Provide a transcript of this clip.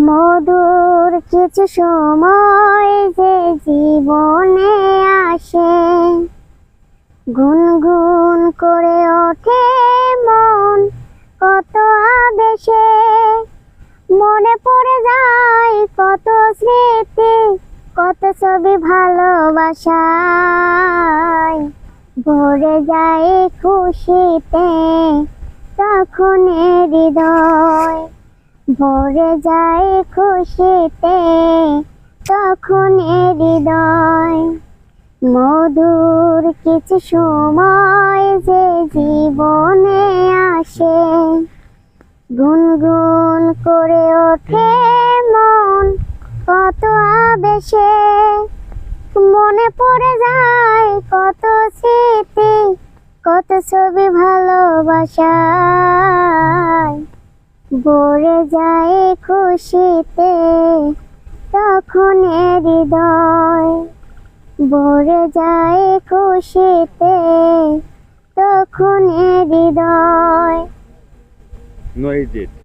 মধুর কিছু সময় যে জীবনে আসে, গুনগুন করে ওঠে মন কত আবেশে, মনে পড়ে যায় কত স্মৃতি, কত ছবি ভালোবাসায়, ভরে যায় খুশিতে তখন হৃদয়, ভরে যায় খুশিতে তখন হৃদয়। মধুর কিছু সময় যে জীবনে আসে, গুনগুন করে ওঠে মন কত আবেশে, মনে পড়ে যায় কত স্মৃতি, কত ছবি ভালোবাসায়, ভরে যায় খুশিতে তখন হৃদয়, ভরে যায় খুশিতে তখন হৃদয়। No, he did.